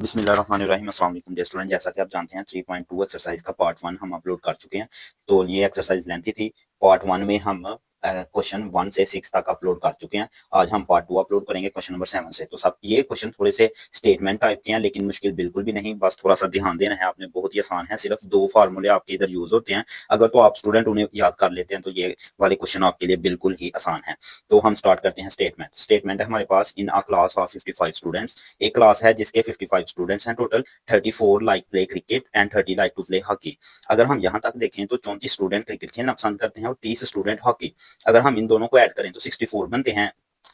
बिस्मिल्लाहिर्रहमानिर्रहीम। अस्सलाम वालेकुम डियर स्टूडेंट, जैसा कि आप जानते हैं 3.2 एक्सरसाइज का पार्ट 1 हम अपलोड कर चुके हैं। तो ये एक्सरसाइज लेंथी थी। पार्ट 1 में हम क्वेश्चन 1 से 6 तक अपलोड कर चुके हैं। आज हम पार्ट 2 अपलोड करेंगे क्वेश्चन नंबर 7 से। तो सब ये क्वेश्चन थोड़े से स्टेटमेंट टाइप के हैं, लेकिन मुश्किल बिल्कुल भी नहीं, बस थोड़ा सा ध्यान देना है आपने। बहुत ही आसान है, सिर्फ 2 फार्मूले आपके इधर यूज होते हैं। अगर तो आप स्टूडेंट उन्हें याद कर लेते हैं तो ये वाले क्वेश्चन आपके लिए बिल्कुल ही आसान है। तो हम स्टार्ट करते हैं। स्टेटमेंट है हमारे पास, in a class of 55 students. एक क्लास है जिसके 55 स्टूडेंट्स हैं total. 34 like play cricket and 30 like to play hockey. अगर हम यहाँ तक देखें तो 34 स्टूडेंट क्रिकेट खेलना पसंद करते हैं और 30 स्टूडेंट हॉकी। अगर हम इन दोनों को ऐड करें तो 64 बनते हैं,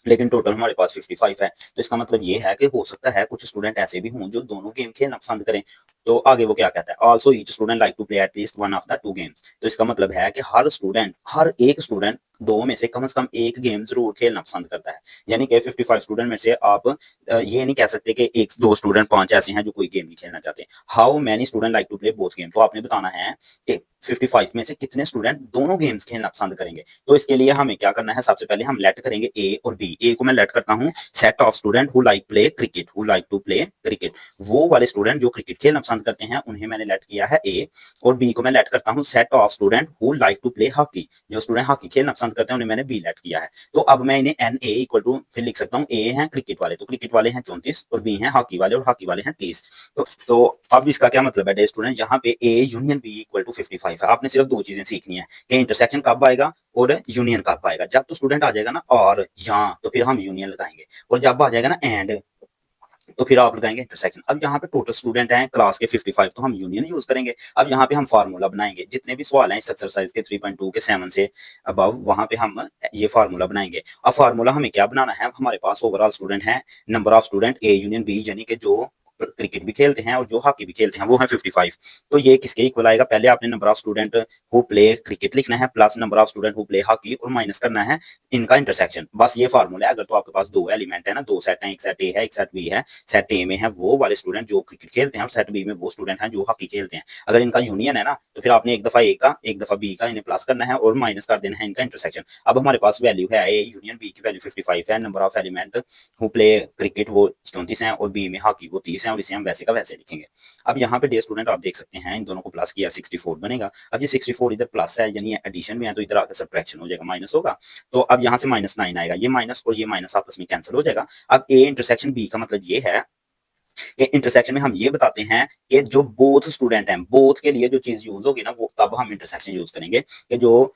लेकिन टोटल हमारे पास 55 है। तो इसका मतलब ये है कि हो सकता है कुछ स्टूडेंट ऐसे भी हों जो दोनों गेम खेलना पसंद करें। तो आगे वो क्या कहता है, also each student like to play at least one of the two games. तो इसका मतलब है कि हर एक स्टूडेंट दो में से कम एक गेम जरूर खेलना पसंद करता है। यानी कि 55 स्टूडेंट में से आप ये नहीं कह सकते कि एक दो स्टूडेंट 5 ऐसे हैं जो कोई गेम नहीं खेलना चाहते। How many student like to play both game. तो आपने बताना है कि 55 में से कितने स्टूडेंट दोनों गेम्स खेलना पसंद करेंगे। तो इसके लिए हमें क्या करना है, सबसे पहले हम लेट करेंगे ए और बी। ए को मैं लेट करता हूँ set of student who like play cricket, who like to play cricket. वो वाले स्टूडेंट जो क्रिकेट खेलना पसंद करते हैं उन्हें मैंने लेट किया है ए। और बी को मैं लेट करता हूँ set of student who like to play hockey. जो स्टूडेंट हॉकी खेलना पसंद करते हैं उन्हें मैंने बी लेट किया है। तो अब मैं इन्हें एन ए इक्वल टू फिर लिख सकता हूँ, ए है क्रिकेट वाले, तो क्रिकेट वाले हैं 34 और बी हैं हॉकी वाले, और हॉकी वाले हैं 30। तो अब इसका क्या मतलब है डे स्टूडेंट, यहाँ पे A union B equal to 55 है। आपने सिर्फ दो चीजें सीखनी है कि इंटरसेक्शन कब आएगा और यूनियन कब आएगा। जब तो स्टूडेंट आ जाएगा ना और या, तो फिर हम यूनियन लगाएंगे, और जब आ जाएगा ना एंड, तो फिर आप लगाएंगे इंटरसेक्शन। अब यहाँ पे टोटल स्टूडेंट हैं क्लास के 55, तो हम यूनियन यूज करेंगे। अब यहाँ पे हम फार्मूला बनाएंगे, जितने भी सवाल हैं इस एक्सरसाइज के 3.2 के 7 से अबव, वहां पे हम ये फार्मूला बनाएंगे। अब फार्मूला हमें क्या बनाना है, हमारे पास ओवरऑल स्टूडेंट है, number of student A union B, यानी कि जो क्रिकेट भी खेलते हैं और जो हॉकी भी खेलते हैं वो है 55। तो ये किसके इक्वल आएगा, पहले आपने number of student who play cricket लिखना है plus number of student who play hockey, और माइनस करना है इनका इंटरसेक्शन। बस ये फार्मूला है। अगर तो आपके पास दो एलिमेंट है ना, दो सेट है, एक सेट ए है एक सेट बी है। सेट ए में है वो वाले स्टूडेंट जो क्रिकेट खेलते हैं और सेट बी में वो स्टूडेंट हैं जो हॉकी खेलते हैं। अगर इनका यूनियन है ना, तो फिर आपने एक दफा ए का एक दफा बी का इन्हें प्लस करना है और माइनस कर देना है इनका इंटरसेक्शन। अब हमारे पास वैल्यू है ए यूनियन बी की वैल्यू 55 है, number of element who play cricket वो 34 है, और बी में हॉकी वो 30 है, और इसे हम वैसे का वैसे लिखेंगे। अब यहाँ पे डे स्टूडेंट आप देख सकते हैं इन दोनों को प्लस किया 64 बनेगा। अब ये 64 इधर प्लस है यानी एडिशन में है, तो इधर आकर सब्ट्रैक्शन हो जाएगा, माइनस होगा। तो अब यहाँ से -9 आएगा, ये माइनस और ये माइनस आपस में कैंसिल हो जाएगा। अब ए इंटरसेक्शन बी का मतलब ये है कि इंटरसेक्शन में हम ये बताते हैं कि जो बोथ स्टूडेंट हैं, बोथ के लिए जो चीज यूज होगी ना, वो तब हम इंटरसेक्शन यूज करेंगे कि जो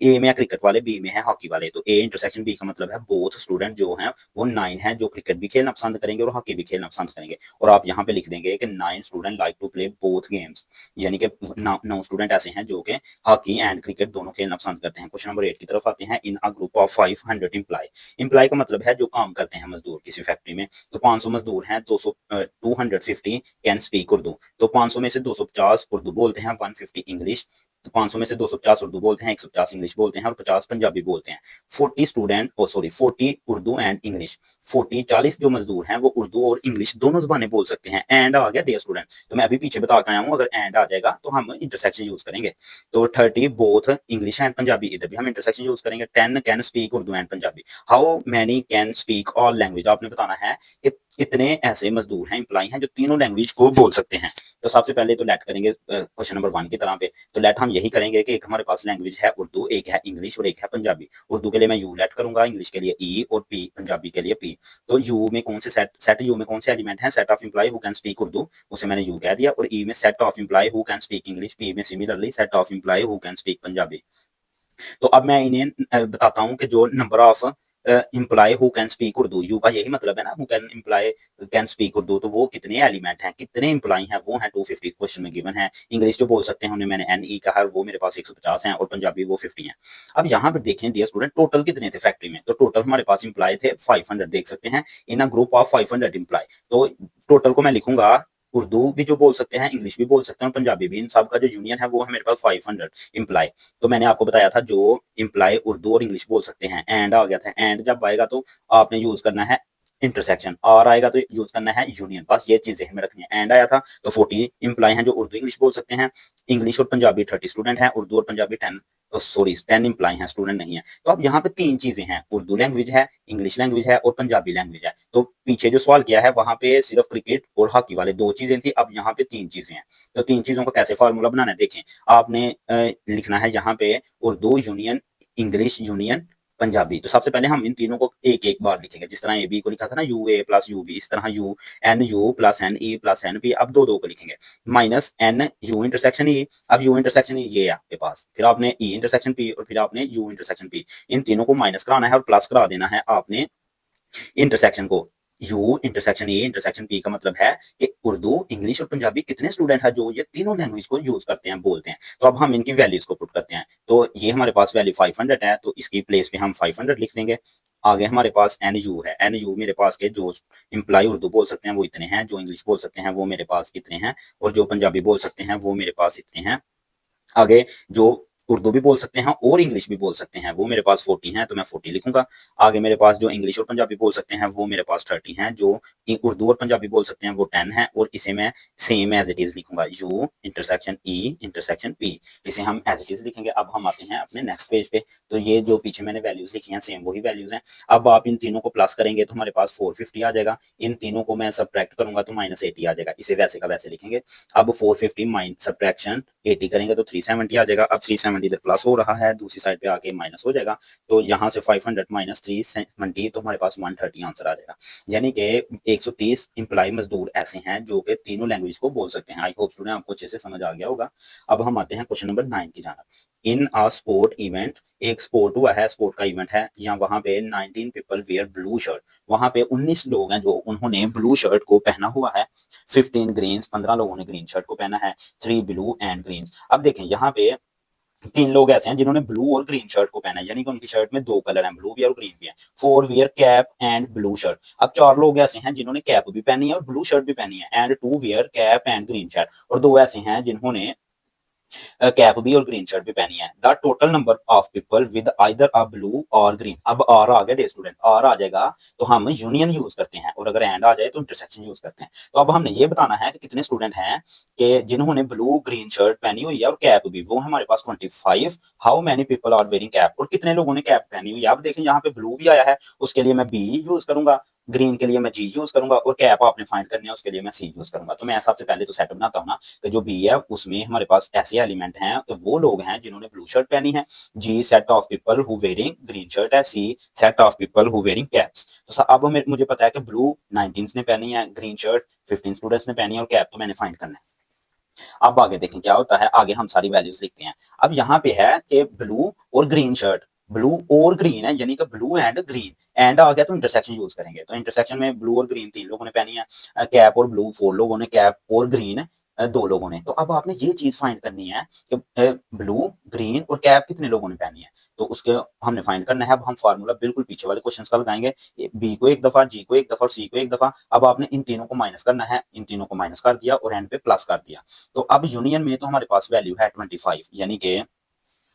ए में है क्रिकेट वाले, बी में है हॉकी वाले। तो ए इंटरसेक्शन बी का मतलब है बोथ स्टूडेंट जो हैं वो 9 हैं जो क्रिकेट भी खेलना पसंद करेंगे और हॉकी भी खेलना पसंद करेंगे। और आप यहाँ पे लिख देंगे कि 9 student like to play both games, यानी कि 9 स्टूडेंट ऐसे हैं जो कि हॉकी एंड क्रिकेट दोनों खेलना पसंद करते हैं। क्वेश्चन नंबर 8 की तरफ आते हैं। In a group of 500 employee. Employee का मतलब है जो काम करते हैं मजदूर किसी फैक्ट्री में। तो 500 मजदूर हैं, 250 कैन स्पीक उर्दू। तो 500 में से 250 उर्दू बोलते हैं, 150 इंग्लिश। तो 500 में से 250 उर्दू बोलते हैं, 150 इंग्लिश बोलते हैं, और 50 पंजाबी बोलते हैं। 40 उर्दू एंड इंग्लिश। 40 जो मजदूर हैं वो उर्दू और इंग्लिश दोनों जबानें बोल सकते हैं। एंड आ गया डियर स्टूडेंट, तो मैं अभी पीछे बता के आया हूँ, अगर एंड आ जाएगा तो हम इंटरसेक्शन यूज करेंगे। तो 30 बोथ इंग्लिश एंड पंजाबी, इधर भी हम इंटरसेक्शन यूज करेंगे। 10 can speak Urdu and Punjabi. How many can speak all language. आपने बताना है कि कितने ऐसे मजदूर हैं, इंप्लाई हैं, जो तीनों लैंग्वेज को बोल सकते हैं। तो सबसे पहले तो लेट करेंगे क्वेश्चन नंबर 1 की तरह पे। तो लेट हम यही करेंगे कि एक हमारे पास लैंग्वेज है उर्दू, एक है इंग्लिश और एक है पंजाबी। उर्दू के लिए मैं यू लेट करूंगा, इंग्लिश के लिए ई, और पी पंजाबी के लिए पी। तो यू में कौन से सेट यू में कौन से एलिमेंट है, set of employee who can speak Urdu, उसे मैंने यू कह दिया। और ई में set of employee who can speak English, P में similarly set of employee who can speak Punjabi. तो अब मैं इन्हें बताता हूँ कि जो number of employee who can speak Urdu, U का यही मतलब है ना, who can employee can speak Urdu, तो वो कितने एलिमेंट हैं, कितने इम्प्लाई हैं, वो हैं 250 क्वेश्चन में गिवन है। इंग्लिश जो बोल सकते हैं उन्हें मैंने एन ई कहा, वो मेरे पास 150 हैं, और पंजाबी वो 50 हैं। अब यहाँ पर देखें डियर स्टूडेंट टोटल कितने थे फैक्ट्री में। तो टोटल हमारे पास इम्प्लाई थे 500, देख सकते हैं in a group of 500 imply. तो टोटल को मैं लिखूंगा, उर्दू भी जो बोल सकते हैं, इंग्लिश भी बोल सकते हैं, और पंजाबी भी। इन सब का जो यूनियन है वो है मेरे पास 500 इम्प्लाई। तो मैंने आपको बताया था जो इम्प्लाई उर्दू और इंग्लिश बोल सकते हैं, एंड आ गया था। एंड जब आएगा तो आपने यूज करना है इंटरसेक्शन, और आएगा तो यूज करना है यूनियन। बस ये चीजें हमें रखनी है। एंड आया था तो 40 इम्प्लाई हैं जो उर्दू इंग्लिश बोल सकते हैं, इंग्लिश और पंजाबी 30 स्टूडेंट हैं, उर्दू और पंजाबी 10 सॉरी 10 एम्प्लॉय हैं, स्टूडेंट नहीं है। तो अब यहाँ पे 3 चीज़ें हैं, उर्दू लैंग्वेज है, इंग्लिश लैंग्वेज है और पंजाबी लैंग्वेज है। तो पीछे जो सवाल किया है वहाँ पे सिर्फ क्रिकेट और हॉकी वाले 2 चीज़ें थी, अब यहाँ पे 3 चीज़ें हैं। तो 3 चीज़ों का कैसे फार्मूला बनाना है देखें, आपने लिखना है यहाँ पे Urdu union, English union, Punjabi. तो सबसे पहले हम इन तीनों को एक-एक बार लिखेंगे, जिस तरह ए बी को लिखा था ना यूए प्लस यूबी, इस तरह U plus N E plus N B, अब 2-2 को लिखेंगे। Minus N U intersection E, अब यू इंटरसेक्शन ई ये है आपके पास, फिर आपने ई इंटरसेक्शन पी और फिर आपने यू इंटरसेक्शन पी। इन तीनों को माइनस कराना है और प्लस करा देना है आपने इंटरसेक्शन को। You intersection A intersection P का मतलब है कि उर्दू, इंग्लिश और पंजाबी कितने स्टूडेंट हैं जो ये तीनों लैंग्वेज को यूज करते हैं, बोलते हैं। तो अब हम इनकी वैल्यूज को पुट करते हैं। तो ये हमारे पास वैल्यू 500 है, तो इसकी प्लेस पे हम 500 लिख देंगे। आगे हमारे पास एन यू है, एन यू मेरे पास के जो इम्प्लाई उर्दू बोल सकते हैं वो इतने हैं, जो इंग्लिश बोल सकते हैं वो मेरे पास इतने हैं और जो पंजाबी बोल सकते हैं वो मेरे पास इतने हैं। आगे जो उर्दू भी बोल सकते हैं और इंग्लिश भी बोल सकते हैं वो मेरे पास 40 हैं, तो मैं 40 लिखूंगा। आगे मेरे पास जो इंग्लिश और पंजाबी बोल सकते हैं वो मेरे पास 30 हैं, जो उर्दू और पंजाबी बोल सकते हैं वो 10 है और इसे मैं सेम एज इट इज लिखूंगा, you intersection E intersection P, इसे हम एज इट इज लिखेंगे। अब हम आते हैं अपने नेक्स्ट पेज पे। तो ये जो पीछे मैंने वैल्यूज लिखी हैं सेम वही वैल्यूज हैं। अब आप इन तीनों को प्लस करेंगे तो हमारे पास 450 आ जाएगा। इन तीनों को मैं सब्ट्रैक्ट करूंगा तो -80 आ जाएगा। इसे वैसे का वैसे लिखेंगे। अब 450 माइनस सब्ट्रैक्शन 80 करेंगे तो 370 आ जाएगा। अब 370 इधर प्लस हो रहा है, दूसरी साइड पे आके माइनस हो जाएगा। तो यहाँ से 500 माइनस 370 तो हमारे पास 130 आंसर आ जाएगा। यानी कि 130 इम्प्लाई मजदूर ऐसे हैं जो कि तीनों लैंग्वेज को बोल सकते हैं। आई होप स्टूडेंट आपको अच्छे से समझ आ गया होगा। अब हम आते हैं क्वेश्चन नंबर 9 की जाना। इन अ स्पोर्ट इवेंट, एक स्पोर्ट हुआ है, स्पोर्ट का इवेंट है, यहाँ वहां पे 19 पीपल वेयर ब्लू शर्ट, वहां पे 19 लोग हैं जो उन्होंने ब्लू शर्ट को पहना हुआ है। 15 ग्रीन, 15 लोगों ने ग्रीन शर्ट को पहना है। 3 ब्लू एंड ग्रीन। अब देखें यहाँ पे 3 लोग ऐसे हैं जिन्होंने ब्लू और ग्रीन शर्ट को पहना है, यानी कि उनकी शर्ट में 2 कलर हैं, ब्लू भी है और ग्रीन भी है। 4 wear cap and blue shirt. अब 4 लोग ऐसे हैं जिन्होंने कैप भी पहनी है और ब्लू शर्ट भी पहनी है। And 2 wear cap and green shirt, और 2 ऐसे हैं जिन्होंने कैप भी और ग्रीन शर्ट भी पहनी है। The total number of people with either a blue और ग्रीन। अब आर आ गया डे स्टूडेंट, आर आ जाएगा तो हम यूनियन यूज करते हैं, और अगर एंड आ जाए तो इंटरसेक्शन यूज करते हैं। तो अब हमने ये बताना है कि कितने स्टूडेंट हैं कि जिन्होंने ब्लू ग्रीन शर्ट पहनी हुई है और कैप भी, वो हमारे पास 25। How many people are wearing cap, और कितने लोगों ने कैप पहनी हुई है। अब देखें यहाँ पे ब्लू भी आया है, उसके लिए मैं बी यूज करूंगा, ग्रीन के लिए मैं जी यूज करूंगा, और कैप आपने फाइंड करनी है उसके लिए मैं सी यूज करूंगा। तो मैं सबसे पहले तो सेट बनाता हूँ ना, तो जो बी है उसमें हमारे पास ऐसे एलिमेंट हैं, तो वो लोग हैं जिन्होंने ब्लू शर्ट पहनी है। G set of people who wearing green shirt है। C set of people who wearing caps. तो अब मुझे पता है कि ब्लू 19 ने पहनी है, ग्रीन शर्ट 15 स्टूडेंट्स ने पहनी है और कैप तो मैंने फाइंड करना है। अब आगे देखें क्या होता है, आगे हम सारी वैल्यूज लिखते हैं। अब यहाँ पे है कि ब्लू और ग्रीन शर्ट, ब्लू और ग्रीन है, यानी कि ब्लू एंड ग्रीन, एंड आ गया तो इंटरसेक्शन यूज करेंगे। तो इंटरसेक्शन में ब्लू और ग्रीन 3 लोगों ने पहनी है, कैप और ब्लू 4 लोगों ने, कैप और ग्रीन 2 लोगों ने। तो अब आपने ये चीज फाइंड करनी है कि ब्लू ग्रीन और कैप कितने लोगों ने पहनी है, तो उसके हमने फाइंड करना है। अब हम फार्मूला बिल्कुल पीछे वाले क्वेश्चन का लगाएंगे, बी को एक दफा, जी को एक दफा और सी को एक दफा। अब आपने इन तीनों को माइनस करना है, इन तीनों को माइनस कर दिया और एंड पे प्लस कर दिया। तो अब यूनियन में तो हमारे पास वैल्यू है 25, यानी कि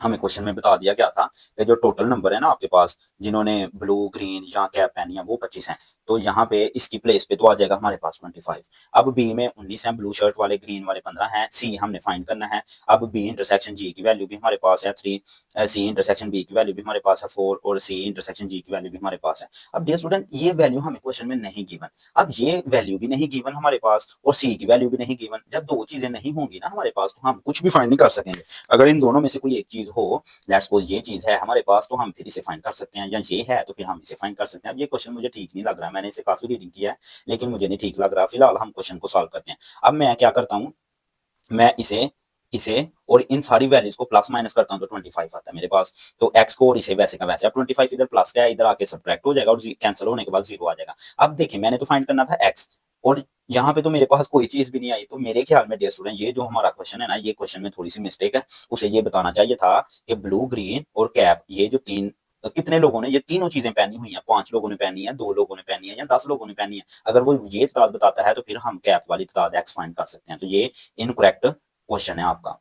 हमें क्वेश्चन में बता दिया गया था कि जो टोटल नंबर है ना आपके पास जिन्होंने ब्लू ग्रीन या कैप पहनी है वो 25 हैं। तो यहाँ पे इसकी प्लेस पे तो आ जाएगा हमारे पास 25। अब बी में 19 है, ब्लू शर्ट वाले ग्रीन वाले 15 हैं। सी हमने फाइंड करना है। अब बी इंटरसेक्शन जी की वैल्यू भी हमारे पास है 3, सी इंटरसेक्शन बी की वैल्यू भी हमारे पास है 4 और सी इंटरसेक्शन जी की वैल्यू भी हमारे पास है। अब डियर स्टूडेंट ये वैल्यू हमें क्वेश्चन में नहीं गिवन, अब ये वैल्यू भी नहीं गिवन हमारे पास और सी की वैल्यू भी नहीं गिवन। जब 2 चीजें नहीं होंगी ना हमारे पास तो हम कुछ भी फाइंड नहीं कर सकेंगे। अगर इन दोनों में से कोई एक चीज हो, लेट्स सपोज ये चीज है हमारे पास, तो हम फिर इसे फाइंड कर सकते हैं, या ये है तो फिर हम इसे फाइंड कर सकते हैं। अब ये क्वेश्चन मुझे ठीक नहीं लग रहा है, मैंने इसे काफी रीडिंग किया है लेकिन मुझे नहीं ठीक लग रहा। फिलहाल हम क्वेश्चन को सॉल्व करते हैं। अब मैं क्या करता हूँ, मैं इसे इसे और इन सारी वैल्यूज को प्लस माइनस करता हूँ तो 25 आता है मेरे पास। तो एक्स को और इसे वैसे का वैसे, अब 25 इधर प्लस का है, इधर आके सब्ट्रैक्ट हो जाएगा और कैंसिल होने के बाद 0 आ जाएगा। अब देखिए मैंने तो फाइंड करना था एक्स, और यहाँ पे तो मेरे पास कोई चीज भी नहीं आई। तो मेरे ख्याल में डियर स्टूडेंट ये जो हमारा क्वेश्चन है ना, ये क्वेश्चन में थोड़ी सी मिस्टेक है। उसे ये बताना चाहिए था कि ब्लू ग्रीन और कैप ये जो 3, कितने लोगों ने ये तीनों चीजें पहनी हुई हैं, 5 लोगों ने पहनी है, 2 लोगों ने पहनी है या 10 लोगों ने पहनी है। अगर वो ये तादाद बताता है तो फिर हम कैप वाली तादाद एक्स फाइंड कर सकते हैं। तो ये इनकरेक्ट क्वेश्चन है आपका।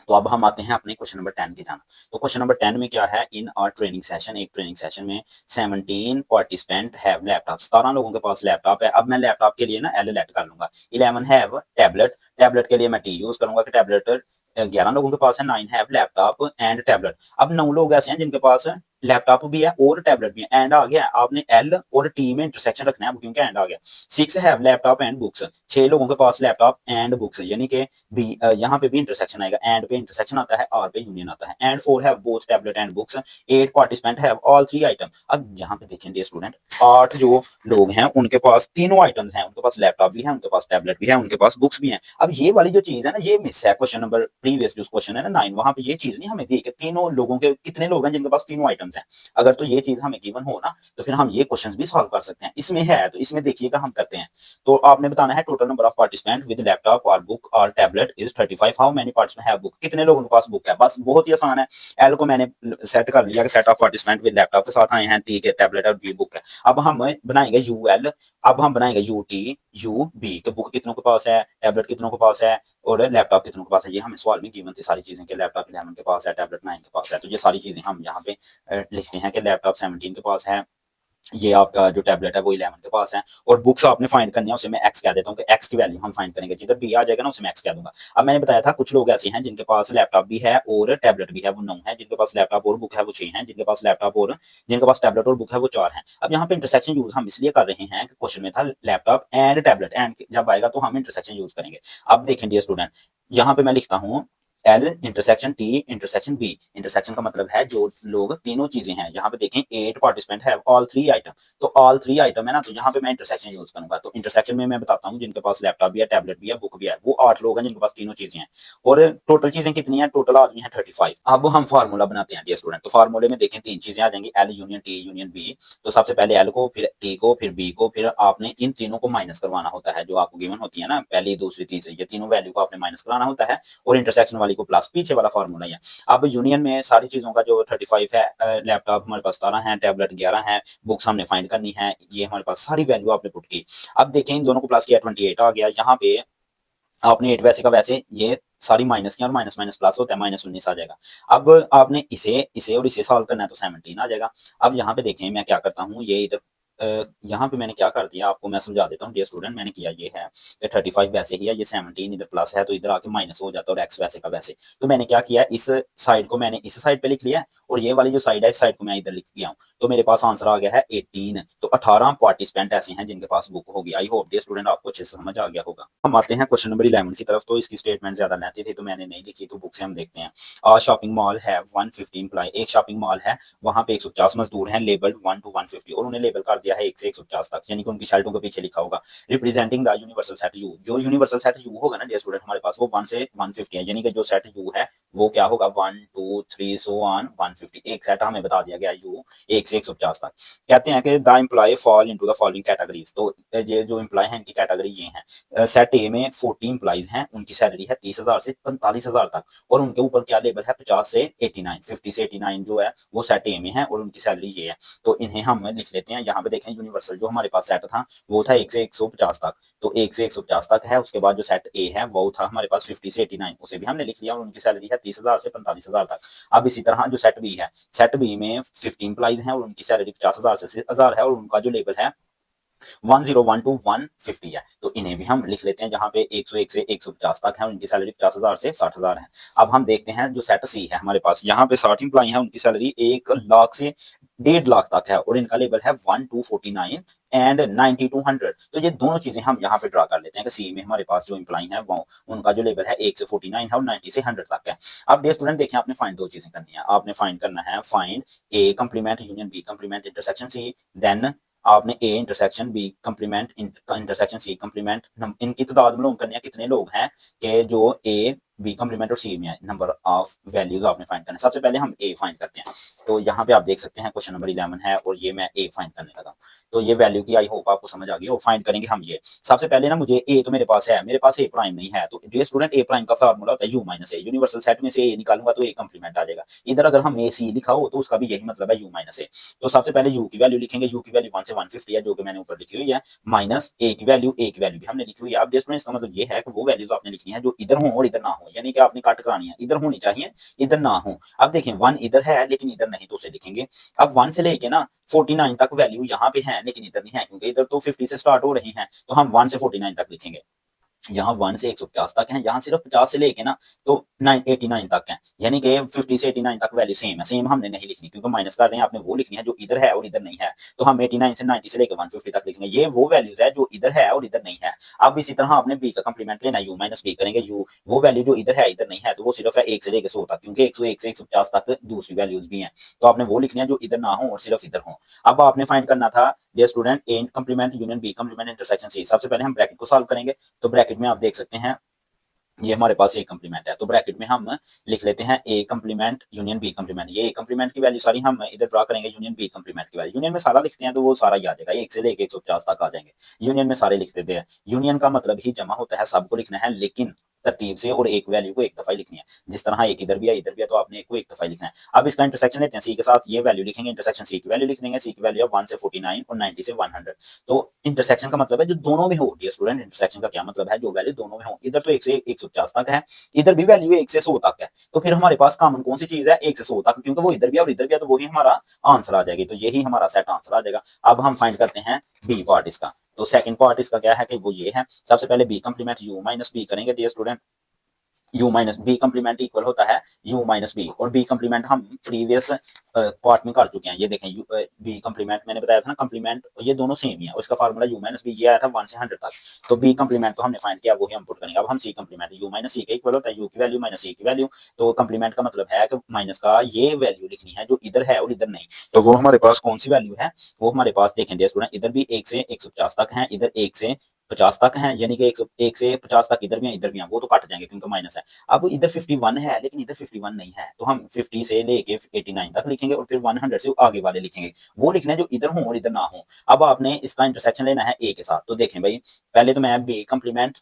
तो अब हम आते हैं अपने क्वेश्चन नंबर 10 की जाना। तो क्वेश्चन नंबर 10 में क्या है, इन आवर ट्रेनिंग सेशन, एक ट्रेनिंग सेशन में 17 पार्टिसिपेंट हैव लैपटॉप, 17 लोगों के पास लैपटॉप है। अब मैं लैपटॉप के लिए ना एल लेट कर लूंगा। 11 हैव टैबलेट, टैबलेट के लिए मैं टी यूज करूंगा कि टैबलेट 11 लोगों के पास है 9 हैव लैपटॉप एंड टैबलेट। अब 9 लोग ऐसे हैं जिनके पास लैपटॉप भी है और टैबलेट भी है। एंड आ गया, आपने एल और टी में इंटरसेक्शन रखना है क्योंकि एंड आ गया। 6 हैव लैपटॉप एंड बुक्स, 6 लोगों के पास लैपटॉप एंड बुक्स, यानी कि बी यहाँ पे भी इंटरसेक्शन आएगा, एंड पे इंटरसेक्शन आता है, आर पे यूनियन आता है। And 4 have both tablet and books, 8 participant have all 3 item. अब यहाँ पे देखें डियर स्टूडेंट, 8 जो लोग हैं उनके पास तीनों आइटम्स हैं, उनके पास लैपटॉप भी है, उनके पास टैबलेट भी है, उनके पास बुक्स भी हैं। अब ये वाली जो चीज है ना, ये मिस है क्वेश्चन नंबर प्रीवियस जो क्वेश्चन है ना 9, वहां पे ये चीज नहीं हमें दी कि तीनों लोगों के कितने लोग हैं जिनके पास तीनों आइटम्स हैं। अगर तो ये चीज हमें गिवन हो ना, तो फिर हम ये क्वेश्चन भी सॉल्व कर सकते हैं। इसमें है तो इसमें देखिएगा हम करते हैं। तो आपने बताना है total number of participant with laptop और बुक और tablet is 35। How many participant have book, कितने लोगों के पास बुक है। बस बहुत ही आसान है। एल को मैंने सेट कर लिया कि set of participant with laptop के साथ आए हैं, ठीक है, टैबलेट और बी बुक है। अब हम बनाएंगे यू एल, अब हम बनाएंगे यू टी यू बी के बुक कितनों के पास है, टैबलेट कितनों के पास है और लैपटॉप कितनों के पास है। ये हमें सवाल में गिवन थी सारी चीजें कि लैपटॉप 11 के पास है, टैबलेट 9 के पास है। तो ये सारी चीजें हम यहाँ पे लिखते हैं कि लैपटॉप 17 के पास है, ये आपका जो टैबलेट है वो 11 के पास है, और बुक्स आपने फाइंड करनी है, उसे मैं एक्स कह देता हूँ कि एक्स की वैल्यू हम फाइंड करेंगे, जिधर बी आ जाएगा ना उसे मैं एक्स कह दूंगा। अब मैंने बताया था कुछ लोग ऐसे हैं जिनके पास लैपटॉप भी है और टैबलेट भी है, वो 9 है। जिनके पास लैपटॉप और बुक है वो 6 हैं। जिनके पास लैपटॉप और जिनके पास टैबलेट और बुक है वो 4 हैं। अब यहाँ पे इंटरसेक्शन यूज हम इसलिए कर रहे हैं कि क्वेश्चन में था लैपटॉप एंड टैबलेट, एंड जब आएगा तो हम इंटरसेक्शन यूज करेंगे। अब देखें डियर स्टूडेंट, यहाँ पे मैं लिखता हूँ L intersection T intersection B. Intersection का मतलब है जो लोग तीनों चीजें हैं। यहाँ पे देखें 8 पार्टिसिपेंट है ऑल 3 आइटम, तो ऑल 3 आइटम है ना, तो यहाँ पे मैं इंटरसेक्शन यूज करूंगा। तो इंटरसेक्शन में मैं बताता हूँ जिनके पास लैपटॉप भी है, टैबलेट भी है, बुक भी है, वो 8 लोग हैं जिनके पास तीनों चीजें हैं। और टोटल चीजें कितनी है, टोटल आदमी है 35। अब हम फार्मूला बनाते हैं डियर स्टूडेंट। तो फार्मूले में देखें 3 चीजें आ जाएंगी, L union T union B. तो सबसे पहले एल को, फिर टी को, फिर बी को, फिर आपने इन तीनों को माइनस करवाना होता है जो आपको गिवन होती है ना, पहली दूसरी तीसरी, ये तीनों वैल्यू को आपने माइनस कराना होता है, और इंटरसेक्शन वाली को प्लस, पीछे वाला फार्मूला है। अब यूनियन में सारी चीजों का जो 35 है, लैपटॉप हमारे पास 17 है, टैबलेट 11 है, बुक्स हमने फाइंड करनी है, ये हमारे पास सारी वैल्यू आपने पुट की। अब देखें इन दोनों को प्लस किया 28 आ गया। यहाँ पे आपने 8 वैसे का वैसे ये सारी माइनस किया और माइनस माइनस प्लस होता है, -19 आ जाएगा। अब आपने इसे इसे और इसे सॉल्व करना है तो 17 आ जाएगा। अब यहाँ पे देखें मैं क्या करता हूँ, ये इधर यहाँ पे मैंने क्या कर दिया आपको मैं समझा देता हूँ डियर स्टूडेंट। मैंने किया ये है कि 35 वैसे ही है, ये 17 इधर प्लस है तो इधर आके माइनस हो जाता है, और एक्स वैसे का वैसे। तो मैंने क्या किया, इस साइड को मैंने इस साइड पे लिख लिया है, और ये वाली जो साइड है इस साइड को मैं इधर लिख गया हूँ। तो मेरे पास आंसर आ गया है 18। तो 18 पार्टिसिपेंट ऐसे हैं जिनके पास बुक होगी। आई होप डियर स्टूडेंट आपको अच्छे से समझ आ गया होगा। हम आते हैं क्वेश्चन नंबर 11 की तरफ। तो इसकी स्टेटमेंट ज्यादा लेती थी तो मैंने नहीं लिखी, तो बुक से हम देखते हैं। शॉपिंग मॉल है 150 एम्प्लॉय, एक शॉपिंग मॉल है, वहां पे 150 मजदूर हैं, लेबल्ड 1 to 150, और उन्हें लेबल कर दिया है 1 से 150 तक, यानी कि उनकी शर्टों के पीछे लिखा होगा representing the universal set you. जो यूनिवर्सल सेट यू होगा ना डियर स्टूडेंट हमारे पास, वो 1 से 150 है, यानी कि जो सेट यू है वो क्या होगा 1 2 3 सो ऑन 150। एक सेट हमें बता दिया गया यू 1 से 150 तक। कहते हैं कि the employ fall into the following categories. तो ये जो एम्प्लॉय है इनकी कैटेगरी ये है। सेट ए में 40 एम्प्लॉइज हैं, उनकी सैलरी है 30,000 से 45,000 तक, और उनके ऊपर क्या लेबल है 50 से 89, 50 से 89 जो है वो सेट ए में है, और उनकी सैलरी ये है। तो इन्हें हम लिख लेते हैं। यहाँ पे देखें यूनिवर्सल जो हमारे पास सेट था वो था 1 से 150 तक, तो 1 से 150 तक है। उसके बाद जो सेट ए है वो था हमारे पास 50 से 89, उसे भी हमने लिख लिया, और उनकी सैलरी है 30,000 से 45,000 तक। अब इसी तरह जो सेट बी है, सेट बी में 50 एम्प्लॉइज हैं और उनकी सैलरी 50,000 से 1000 है, और उनका जो लेबल है 101 to 150 है। तो इन्हें भी हम लिख लेते हैं, जहां पे 101 से 150 तक है, उनकी सैलरी 50,000 से 60,000 है। अब हम देखते हैं जो सेट सी है हमारे पास, यहाँ पे 60 इंप्लॉई है, उनकी सैलरी 1 लाख से 1.5 लाख तक है, और इनका लेवल है 1 to 49 एंड 90 to 100। तो ये दोनों चीजें हम यहाँ पे ड्रा कर लेते हैं कि सी में हमारे पास जो इंप्लॉई है वो उनका जो लेवल है 1 से 49 है और 90 से 100 तक है। अब डे स्टूडेंट देखें, आपने फाइंड दो चीजें करनी है। आपने फाइंड करना है find A complement union B complement intersection C, then आपने A intersection B complement intersection C complement, इनकी तादाद मालूम करनी है कितने लोग हैं कि जो ए बी कंप्लीमेंट और सी में है, नंबर ऑफ वैल्यूज आपने फाइंड करना है। सबसे पहले हम ए फाइंड करते हैं। तो यहाँ पे आप देख सकते हैं क्वेश्चन नंबर 11 है और ये मैं ए फाइंड करने लगा। तो ये वैल्यू की आई होप आपको समझ आ गई हो। फाइंड करेंगे हम ये। सबसे पहले ना मुझे ए तो मेरे पास है, मेरे पास ए प्राइम नहीं है, तो ये स्टूडेंट ए प्राइम का फार्मूला होता है यू माइनस ए। यूनिवर्सल सेट में से ए निकालूंगा तो ए कंप्लीमेंट आ जाएगा। इधर अगर हम ए सी लिखा हो तो उसका भी यही मतलब है यू माइनस ए। तो सबसे पहले यू की वैल्यू लिखेंगे, यू की वैल्यू 1 से 150 है जो कि मैंने ऊपर लिखी हुई है, माइनस ए की वैल्यू भी हमने लिखी हुई है। अब इसका मतलब ये है कि वो वैल्यूज आपने लिखनी है जो इधर हो और इधर ना हो, यानी कि आपने काट करानी है, इधर होनी चाहिए इधर ना हो। अब देखें 1 इधर है लेकिन इधर नहीं, तो उसे लिखेंगे। अब 1 से लेके ना 49 तक वैल्यू यहाँ पे है लेकिन इधर नहीं है, क्योंकि इधर तो 50 से स्टार्ट हो रही है, तो हम 1 से 49 तक लिखेंगे। यहाँ 1 से 150 तक है, यहाँ सिर्फ 50 से लेके ना तो 89 तक है, यानी कि 50 से 89 तक वैल्यू सेम है। सेम हमने नहीं लिखनी क्योंकि माइनस कर रहे हैं, आपने वो लिखनी है जो इधर है और इधर नहीं है। तो हम 89 से 90 से लेकर 150 तक लिखेंगे, ये वो वैल्यूज है जो इधर है और इधर नहीं है। अब इसी तरह आपने बी का कंप्लीमेंट लेना है, यू माइनस बी करेंगे, यू वो वैल्यू जो इधर है इधर नहीं है, तो वो सिर्फ है 1 से लेकर 100 तक, क्योंकि 101 से 150 तक दूसरी वैल्यूज भी हैं। तो आपने वो लिखनी है जो इधर ना हो और सिर्फ इधर हो। अब आपने फाइंड करना था dear student A complement union B complement intersection C. सबसे पहले हम ब्रैकेट को सॉल्व करेंगे। तो ब्रैकेट में आप देख सकते हैं ये हमारे पास ए कंप्लीमेंट है, तो ब्रैकेट में हम लिख लेते हैं ए कंप्लीमेंट यूनियन बी कंप्लीमेंट। ये ए कंप्लीमेंट की वैल्यू सारी हम इधर ड्रा करेंगे, यूनियन बी कंप्लीमेंट की वैल्यू यूनियन में सारा लिखते हैं तो वो सारा ही आ जाएगा, 1 से लेके 150 तक आ जाएंगे। यूनियन में सारे लिख देते हैं। यूनियन का मतलब ही जमा होता है, सबको लिखना है लेकिन तरतीब से, और एक वैल्यू को एक दफा ही लिखनी है। जिस तरह एक इधर भी है इधर भी है, तो आपने एक को एक दफा लिखना है। अब इसका इंटरसेक्शन लेते हैं सी के साथ, ये वैल्यू लिखेंगे, इंटरसेक्शन सी की वैल्यू लिख देंगे। सी की वैल्यू है 1 से 49 और 90 से 100। तो इंटरसेक्शन का मतलब है जो दोनों में हो। डियर स्टूडेंट, इंटरसेक्शन का क्या मतलब है, जो वैल्यू दोनों में हो। इधर तो 1 से 150 तक है, इधर भी वैल्यू 1 से 100 तक है, तो फिर हमारे पास कॉमन कौन सी चीज है, 1 से 100 तक, क्योंकि वो इधर भी है और इधर भी है, तो वही हमारा आंसर आ जाएगी। तो यही हमारा सेट आंसर आ जाएगा। अब हम फाइंड करते हैं बी पार्ट इसका। तो सेकंड पार्ट इसका क्या है कि वो ये है, सबसे पहले B complement U minus B करेंगे dear student. U minus B complement equal होता है यू माइनस बी, और बी कंप्लीमेंट हम प्रीवियस पार्ट में कर चुके हैं। ये देखें बी कंप्लीमेंट मैंने बताया था ना, कंप्लीमेंट ये दोनों सेम ही है, उसका फार्मूला यू माइनस बी ये आया था 1 से 100 तक। तो बी कंप्लीमेंट तो हमने फाइंड किया, वही हम पुट करेंगे। अब हम सी कंप्लीमेंट, यू माइनस सी के इक्वल होता है यू की वैल्यू माइनस सी की वैल्यू। तो कंप्लीमेंट का मतलब है कि माइनस का ये वैल्यू लिखनी है जो इधर है और इधर नहीं। तो वो हमारे पास कौन सी वैल्यू है, वो हमारे पास देखें डियर स्टूडेंट, इधर भी 1 से 150 तक है, इधर 1 से 50 तक है, यानी कि 1 से 50 तक इधर भी है इधर भी है, वो तो कट जाएंगे क्योंकि माइनस है। अब इधर 51 है लेकिन इधर 51 नहीं है, तो हम 50 से लेके 89 तक लिखेंगे और फिर 100 से आगे वाले लिखेंगे। वो लिखना है जो इधर हो और इधर ना हो। अब आपने इसका इंटरसेक्शन लेना है ए के साथ। तो देखें भाई, पहले तो मैं बी कंप्लीमेंट,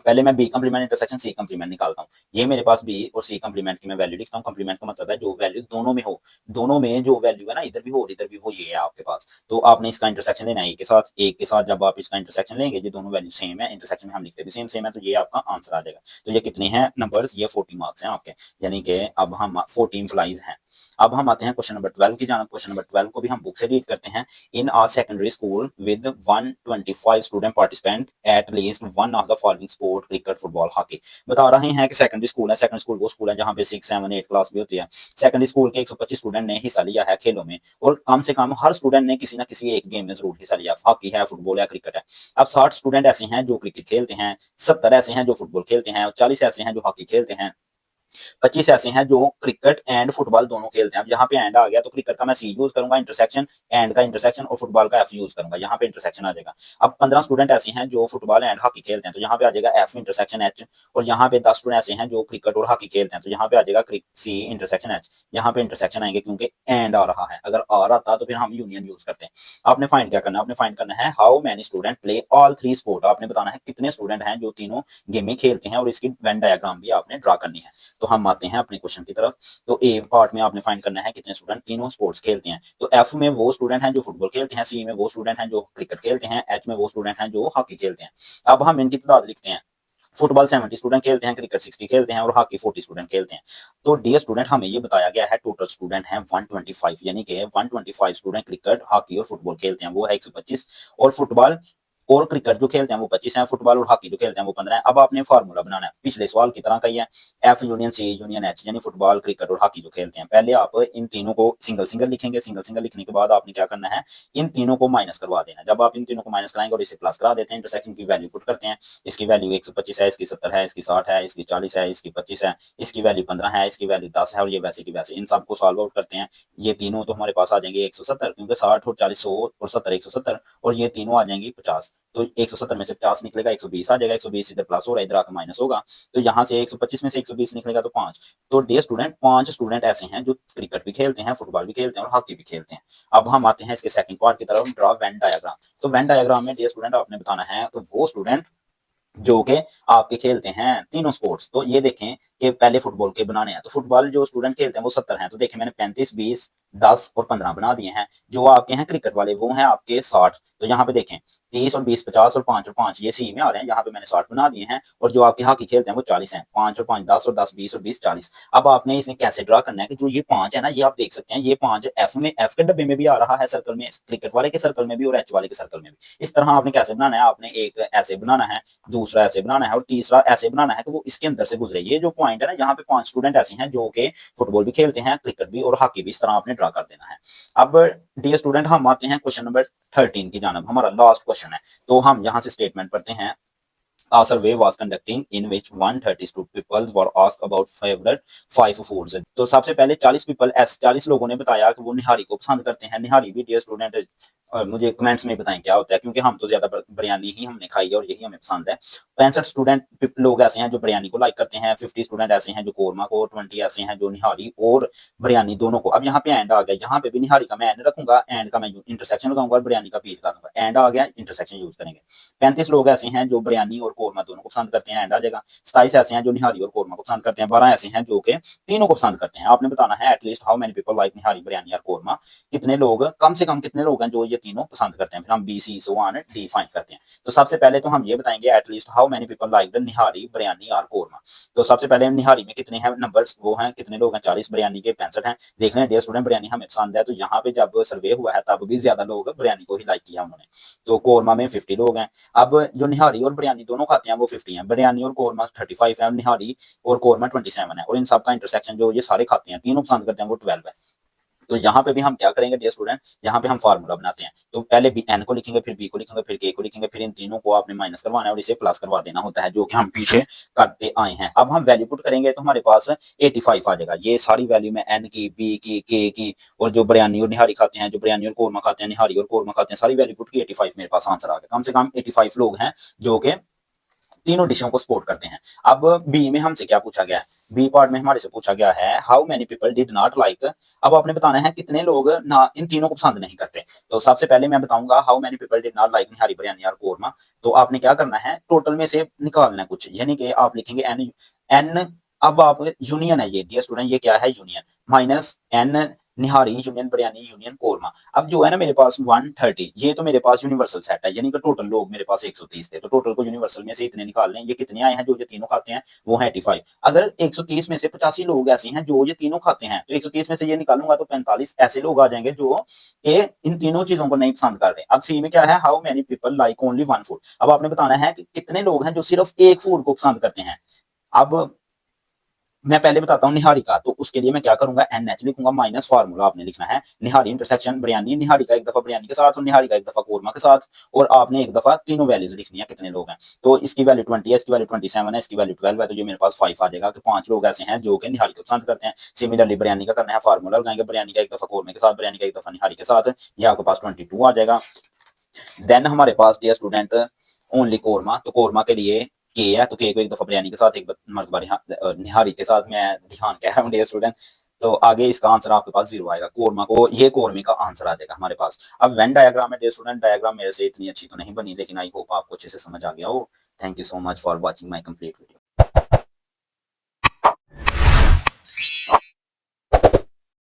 पहले मैं B complement intersection C complement निकालता हूँ। ये मेरे पास बी और सी कंप्लीमेंट की मैं वैल्यू लिखता हूँ। कंप्लीमेंट का मतलब है जो वैल्यू दोनों में हो, दोनों में जो वैल्यू है ना, इधर भी हो और इधर भी हो, ये है आपके पास। तो आपने इसका इंटरसेक्शन लेना है ए के साथ। ए के साथ जब आप इसका इंटरसेक्शन लेंगे, ये दोनों वैल्यू सेम है, इंटरसेक्शन में हम लिखते भी सेम सेम है, तो ये आपका आंसर आ जाएगा। तो ये कितने हैं नंबर्स, ये 40 मार्क्स हैं आपके, यानी कि अब हम 40 इंप्लाइज हैं। अब हम आते हैं क्वेश्चन नंबर 12 की जानब। क्वेश्चन नंबर 12 को भी हम बुक से रीड करते हैं। In a secondary school with 125 student participant at least one of the following sport, cricket, football, hockey. बता रहे हैं कि सेकेंडरी स्कूल है। सेकेंडरी स्कूल वो स्कूल है जहाँ पे 6, 7, 8 क्लास भी होती है। सेकेंडरी स्कूल के 125 स्टूडेंट ने हिस्सा लिया है खेलों में, और कम से कम हर स्टूडेंट ने किसी ना किसी एक गेम में जरूर हिस्सा लिया, हॉकी है, फुटबॉल है, क्रिकेट है। अब 60 स्टूडेंट ऐसे हैं जो क्रिकेट खेलते हैं, 70 ऐसे हैं जो फुटबॉल खेलते हैं, और 40 ऐसे हैं जो हॉकी खेलते हैं, 25 ऐसे हैं जो क्रिकेट एंड फुटबॉल दोनों खेलते हैं। अब यहाँ पे एंड आ गया तो क्रिकेट का मैं सी यूज करूंगा इंटरसेक्शन, एंड का इंटरसेक्शन, और फुटबॉल का एफ यूज करूंगा, यहाँ पे इंटरसेक्शन आ जाएगा। अब 15 स्टूडेंट ऐसे हैं जो फुटबॉल एंड हॉकी खेलते हैं, तो यहाँ पे आ जाएगा एफ इंटरसेक्शन एच। और यहाँ पे 10 स्टूडेंट ऐसे हैं जो क्रिकेट और हॉकी खेलते हैं, तो यहाँ पे आ जाएगा सी इंटरसेक्शन एच। यहाँ पे इंटरसेक्शन आएंगे क्योंकि एंड आ रहा है, अगर आ रहा था तो फिर हम यूनियन यूज करते हैं। आपने फाइंड क्या करना है, आपने फाइंड करना है how many student play all 3 sport. आपने बताना है कितने स्टूडेंट हैं जो तीनों गेमें खेलते हैं, और इसकी वेन डायग्राम भी आपने ड्रा करनी है। तो हम आते हैं अपने क्वेश्चन की तरफ। तो ए पार्ट में आपने फाइंड करना है कितने स्टूडेंट तीनों स्पोर्ट्स खेलते हैं। तो एफ में वो स्टूडेंट हैं जो फुटबॉल खेलते हैं, सी में वो स्टूडेंट हैं जो क्रिकेट खेलते हैं, एच में वो स्टूडेंट हैं जो हॉकी खेलते हैं। अब हम इनकी तादाद लिखते हैं। फुटबॉल 70 स्टूडेंट खेलते हैं, क्रिकेट 60 खेलते हैं, और हॉकी 40 स्टूडेंट खेलते हैं। तो डियर स्टूडेंट, हमें ये बताया गया है टोटल स्टूडेंट हैं 125, यानी कि 125 स्टूडेंट क्रिकेट, हॉकी और फुटबॉल खेलते हैं, वो है 125। और फुटबॉल और क्रिकेट जो खेलते हैं वो 25 हैं, फुटबॉल और हॉकी जो खेलते हैं वो 15 हैं। अब आपने फार्मूला बनाना है, पिछले सवाल की तरह का ही है, F union C union H, यानी फुटबॉल, क्रिकेट और हॉकी जो खेलते हैं। पहले आप इन तीनों को सिंगल सिंगल लिखेंगे, सिंगल सिंगल लिखने के बाद आपने क्या करना है, इन तीनों को माइनस करवा देना। जब आप इन तीनों को माइनस कराएंगे और इसे प्लस करा देते हैं, इंटरसेक्शन की वैल्यू पुट करते हैं। इसकी वैल्यू 125 है, इसकी 70 है, इसकी 60 है, इसकी 40 है, इसकी 25 है, इसकी वैल्यू 15 है, इसकी वैल्यू 10 है, और ये वैसे की वैसे इन सबको सॉल्व आउट करते हैं। ये तीनों तो हमारे पास आ जाएंगे 170, क्योंकि 60 और 40 100 और 70 170, और ये तीनों आ जाएंगी 50। तो 170 में से 50 निकलेगा, 120 आ जाएगा, 120 इधर प्लस हो रहा है, इधर आकर माइनस होगा। तो यहाँ से 125 में से 120 निकलेगा तो 5। तो डियर स्टूडेंट, 5 स्टूडेंट ऐसे हैं जो क्रिकेट भी खेलते हैं, फुटबॉल भी खेलते हैं, और हॉकी भी खेलते हैं। अब हम आते हैं इसके सेकंड पार्ट की तरफ, ड्रॉ वेन डायग्राम। तो वेन डायग्राम में डियर स्टूडेंट आपने बताना है तो वो स्टूडेंट जो कि आपके खेलते हैं तीनों स्पोर्ट्स। तो ये देखें कि पहले फुटबॉल के बनाने हैं, तो फुटबॉल जो स्टूडेंट खेलते हैं वो 70 हैं। तो देखें मैंने 35, 20, 10 और 15 बना दिए हैं। जो आपके हैं क्रिकेट वाले वो हैं आपके 60। तो यहाँ पे देखें 30 और 20 50 और 5 ये सी में आ रहे हैं, यहाँ पे मैंने 60 बना दिए हैं। और जो आपके हॉकी खेलते हैं वो 40 हैं, 5 और 5 10 और 10 20 और 20 40। अब आपने इसे कैसे ड्रा करना है कि जो ये 5 है ना, ये आप देख सकते हैं ये 5 एफ में, एफ के डब्बे में भी आ रहा है सर्कल में, क्रिकेट वाले के सर्कल में भी और एच वाले के सर्कल में भी। इस तरह आपने कैसे बनाना है, आपने एक ऐसे बनाना है, दूसरा ऐसे बनाना है और तीसरा ऐसे बनाना है कि वो इसके अंदर से गुजरे। ये जो पॉइंट है ना, यहाँ पे 5 स्टूडेंट ऐसे हैं जो कि फुटबॉल भी खेलते हैं, क्रिकेट भी और हॉकी भी। इस तरह आपने ड्रा कर देना है। अब डियर स्टूडेंट हम आते हैं क्वेश्चन नंबर 13 की जानब, हमारा लास्ट क्वेश्चन है। तो हम यहाँ से स्टेटमेंट पढ़ते हैं। A survey was conducting in which 132 people were asked about favorite 5 foods। तो सबसे पहले 40 पीपल, ऐसे 40 लोगों ने बताया कि वो निहारी को पसंद करते हैं। निहारी भी डियर स्टूडेंट मुझे कमेंट्स में बताएं क्या होता है, क्योंकि हम तो ज्यादा बिरयानी ही हमने खाई है और यही हमें पसंद है। 65 स्टूडेंट लोग ऐसे हैं जो बिरयानी को लाइक करते हैं, 50 स्टूडेंट ऐसे हैं जो कोरमा को, 20 ऐसे हैं जो निहारी और बिरयानी दोनों को। अब यहाँ पे एंड आ गया, यहाँ पे भी निहारी का मैं एंड रखूंगा, एंड का मैं इंटरसेक्शन लगाऊंगा और बिरयानी का पी लगाऊंगा। एंड आ गया, इंटरसेक्शन यूज करेंगे। 35 लोग ऐसे हैं जो बिरयानी और कोरमा दोनों को पसंद करते हैं, एंड आ जाएगा। 27 ऐसे हैं जो निहारी और कोरमा को पसंद करते हैं। 12 ऐसे हैं जो कि तीनों को पसंद करते हैं। आपने बताना है at least how many people like nihari biryani और कोरमा, कितने लोग, कम से कम कितने लोग हैं जो ये तीनों पसंद करते हैं। फिर हम B C so on D find करते हैं। तो सबसे पहले तो हम ये बताएंगे at least how many people like nihari biryani और कोरमा। तो सबसे पहले निहारी में कितने हैं नंबर्स, वो हैं कितने लोग हैं 40, बिरयानी के 65 हैं। देख रहे हैं डियर स्टूडेंट बिरयानी हमें पसंद है, तो यहाँ पे जब सर्वे हुआ है तब भी ज्यादा लोग बिरयानी को ही लाइक किया उन्होंने। तो कोरमा में 50 लोग हैं। अब जो निहारी और बिरयानी दोनों खाते हैं वो 50 है, बिरयानी और कोरमा 35 है, निहारी और कोरमा 27 है। और इन सबका इंटरसेक्शन जो ये सारे खाते हैं, तीनों पसंद करते हैं, वो 12 है। तो यहाँ पे भी हम क्या करेंगे डियर स्टूडेंट, यहाँ पे हम फार्मूला बनाते हैं। तो पहले बी एन को लिखेंगे, फिर बी को लिखेंगे, फिर के को लिखेंगे, फिर इन तीनों को आपने माइनस करवाना है और इसे प्लस करवा देना होता है, जो कि हम पीछे करते आए हैं। अब हम वैल्यू पुट करेंगे तो हमारे पास 85 आ जाएगा। ये सारी वैल्यू में एन की, बी की, के की और जो बिरयानी और निहारी खाते हैं, जो बिरयानी और कोरमा खाते हैं, निहारी और कोरमा खाते हैं, सारी वैल्यू पुट की 85 मेरे पास आंसर आ गया। कम से कम 85 लोग हैं जो कि तीनों डिशों को सपोर्ट करते हैं। अब बी में हमसे क्या पूछा गया है, बी पार्ट में हमारे से पूछा गया है how many people did not like. अब आपने बताना है कितने लोग ना इन तीनों को पसंद नहीं करते। तो सबसे पहले मैं बताऊंगा how many people did not like nihari biryani और कोरमा। तो आपने क्या करना है, टोटल में से निकालना है कुछ, यानी कि आप लिखेंगे एन, एन। अब आप यूनियन है ये डियर स्टूडेंट, ये क्या है यूनियन, माइनस एन निहारी यूनियन बिरयानी यूनियन कोरमा। अब जो है ना मेरे पास 130, ये तो मेरे पास यूनिवर्सल सेट है, यानी कि टोटल लोग मेरे पास 130 थे। तो टोटल को यूनिवर्सल में से इतने निकाल लें, ये कितने आए हैं जो ये तीनों खाते हैं, वो है 85। अगर 130 में से 85 लोग ऐसे हैं जो ये तीनों खाते हैं, तो 130 में से ये निकालूंगा तो 45 ऐसे लोग आ जाएंगे जो इन तीनों चीजों को नहीं पसंद कर रहे। अब सी में क्या है, how many people like only one food. अब आपने बताना है कि कितने लोग हैं जो सिर्फ एक फूड को पसंद करते हैं। अब मैं पहले बताता हूँ निहारी का, तो उसके लिए मैं क्या करूंगा, एन एच लिखूंगा माइनस फार्मूला आपने लिखना है निहारी इंटरसेक्शन बिरयानी, निहारी का एक दफा बिरयानी के साथ और निहारी का एक दफा कोरमा के साथ। और आपने एक दफा तीनों वैल्यूज लिखनी है कितने लोग हैं। तो इसकी वैल्यू 20 है, इसकी वैल्यू 27 है, इसकी वैल्यू 12 है। तो ये मेरे पास 5 आ जाएगा कि 5 लोग ऐसे हैं जो कि निहारी को पसंद करते हैं। सिमिलरली बिरयानी का करना है, फार्मूला लगाएंगे बिरयानी का एक दफा कोरमे के साथ, बिरयानी का एक दफा निहारी के साथ, ये आपके पास 22 आ जाएगा। देन हमारे पास डियर स्टूडेंट ओनली कोरमा, तो कोरमा के लिए के है, तो के को एक दफा बिरयानी के साथ, एक मरतबा निहारी के साथ, मैं ध्यान कह रहा हूँ डियर स्टूडेंट। तो आगे इसका आंसर आपके पास 0 आएगा, कोरमा को, ये कोरमे का आंसर आ जाएगा हमारे पास। अब वेन डायग्राम है डियर स्टूडेंट, डायग्राम मेरे से इतनी अच्छी तो नहीं बनी, लेकिन आई होप आपको अच्छे से समझ आ गया हो। Thank you so much for watching my complete video.